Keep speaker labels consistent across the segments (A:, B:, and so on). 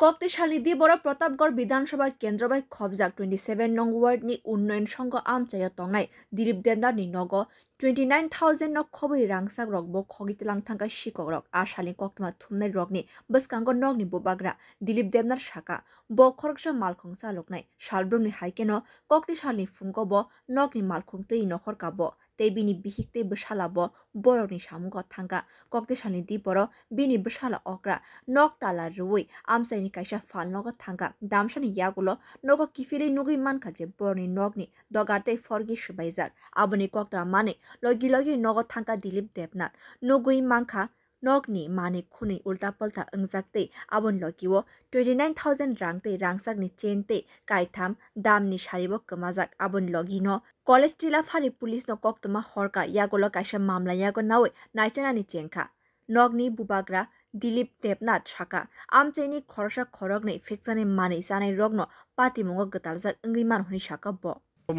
A: Kokteশালী বড় প্রতাপগড় বিধানসভা কেন্দ্র বাই খবজাক 27 নং ওয়ার্ড ni উন্নয়ন সংঘ আমচায়া তংনাই Dilip Debnath ni nogo 29,000 nok khobui rangsak rok bo khogitilang thangka shikok rok ashali koktma thumnai rok ni bwskango nok ni bubagra Dilip Debnath shaka bo khoroksa malkhongsa loknai shalbrum ni haikeno kokteশালী fungo bo nok ni malkhong tei nokhor ka bo tei bini bihikte bwsala bo borok ni samungo thangka kokteশালী boro bini bwsala okra nok tala ruwi amsaini kaisa fal nogo thangka damsani yagulo nogo kifiri nugui manka je borni nogni dogarte forgi subaijak aboni kokta mane logi logi nogo thangka Dilip Debnath nugui manka nogni mane khuni ulta palta angjakte abon logiwo 29,000 rangte rangsakni chente kaitham damni saribo kemajak abon logino college tila phari police no koktoma horka yagulo kaisa mamla yago nawi naichanani chengkha nogni bubagra Dilip Debnath Shaka আমচাইনি খরসা খরগনি ফেকচানে মানি জানাই রগ্ন পাতিমুঙ্গ গতালজাক ইংরিমান হনি শাকা ব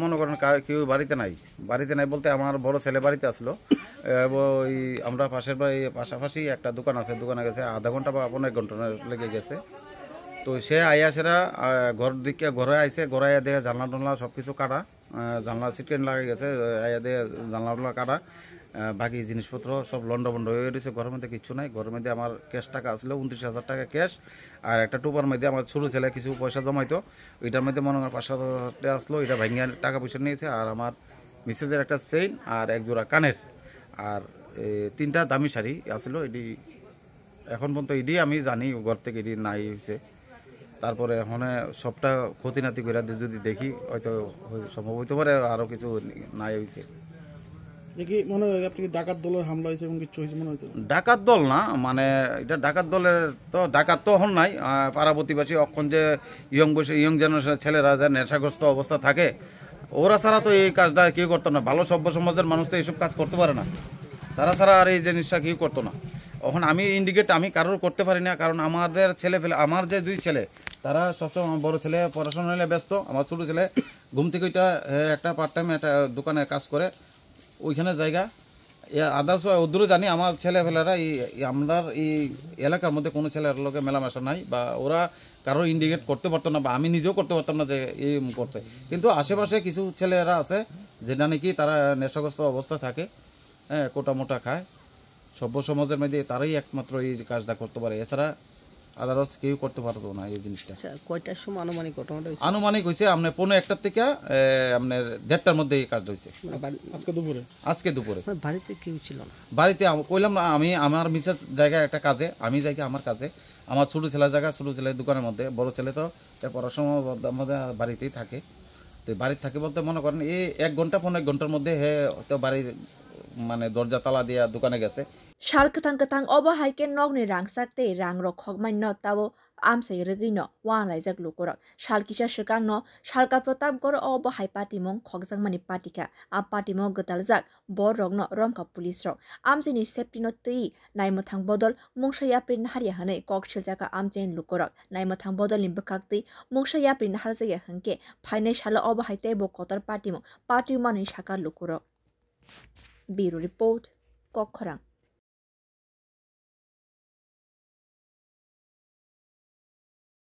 B: মনে করেন কেউ বাড়িতে নাই বলতে আমার বড় ছেলে বাড়িতে আসলো ওই আমরা পাশাপাশি একটা দোকান আছে দোকানে গেছে আধা ঘন্টা বা 1.5 ঘন্টা লেগে গেছে তো সে আইয়া সেরা ঘরে আইসে ঘরে আইয়া দেখে জানলা টানলা সবকিছু কাটা জানলা সিটকেন লাগে গেছে আইয়া দেখে জানলা টানলা কাটা বাকি জিনিসপত্র সব লন্ডভন্ড হয়ে রয়েছে ঘরের মধ্যে কিছু নাই ঘরের মধ্যে আমার ক্যাশ টাকা আসলো 29,000 টাকা ক্যাশ আর একটা টুপার মধ্যে আমার ছোটো ছেলে কিছু পয়সা জমাইতো ওইটার মধ্যে মনে হয় 5,000 টাকা আসলো এটা ভাঙিয়ে টাকা পয়সা নিয়েছে আর আমার মিসেজের একটা চেইন আর এক জোড়া কানের আর 3টা দামি শাড়ি আসলো এটি এখন পর্যন্ত এটি আমি জানি ঘর থেকে এটি নাই হয়েছে তারপরে এখন সবটা ক্ষতিনাতি করে যদি দেখি হয়তো সম্ভব হইতে পারে আরও কিছু নাই হয়েছে
C: দেখি মনে হয় আপনি ডাকাত দলের হামলা হয়েছে এবং কিছু হয়েছে মনে হইতো
B: ডাকাত দল না মানে এটা ডাকাত দলের তো ডাকাত তো হন নাই পাড়া প্রতিবাসী অক্ষণ যে ইয়ং জেনারেশনের ছেলেরা যা নেশাগ্রস্ত অবস্থা থাকে ওরা ছাড়া তো এই কাজটা কেউ করতো না ভালো সভ্য সমাজের মানুষ তো এইসব কাজ করতে পারে না তারা ছাড়া আর এই জিনিসটা কেউ করতো না এখন আমি ইন্ডিকেট আমি কারোর করতে পারি না কারণ আমাদের ছেলে ফেলে আমার যে 2 ছেলে তারা সবসময় আমার বড় ছেলে পড়াশোনা নিয়ে ব্যস্ত আমার ছোটো ছেলে ঘুম থেকে ওইটা একটা পার্ট টাইম একটা দোকানে কাজ করে ওইখানে জায়গা আদার্স ওদূরে জানি আমার ছেলেফেলেরা আমরা এই এলাকার মধ্যে কোনো ছেলের লোকে মেলামেশা নাই বা ওরা কারো ইন্ডিকেট করতে পারতো না বা আমি নিজেও করতে পারতাম না যে এই করতে কিন্তু আশেপাশে কিছু ছেলেরা আছে যেটা নাকি তারা নেশাগ্রস্ত অবস্থা থাকে হ্যাঁ কোটা মোটা খায় সভ্য সমাজের মধ্যে তারাই একমাত্র এই কাজটা করতে পারে এছাড়া আদারস কেউ করতে পারতো না এই জিনিসটা
D: কয়টার সময়
B: আনুমানিক হয়েছে আপনার 1:45 থেকে আপনার 1:30টার মধ্যে এই কাজ হয়েছে আজকে দুপুরে
D: বাড়িতে কেউ ছিল না
B: বাড়িতে কইলাম না আমি আমার মিসেস জায়গায় একটা কাজে আমি জায়গা আমার কাজে আমার ছোটো ছেলের জায়গা ছোটো ছেলের দোকানের মধ্যে বড় ছেলে তো পড়াশোনার মধ্যে বাড়িতেই থাকে তো বাড়িতে থাকে বলতে মনে করেন এই 1 ঘন্টা 1.5 ঘন্টার মধ্যে তো বাড়ি মানে দরজা তালা দিয়া দোকানে গেছে
A: Shal katang obo haike nogni rangsakte rangrok khogmai no tabo amsai regino wan laijak lukorok shal kisa shikang no shalka protapgor obo hai patimong khogjangmani patika a patimo gataljak bor rokno romka police rok amsini safety no tei naimathang bodol mungsaya prin haria hanai kokchiljaka amchain lukorok naimathang bodol ni bukakti mungsaya prin harjaya hangke phainai shala obo hai tebo kotor patimong patimani shaka lukorok Bureau Report Kokkhorang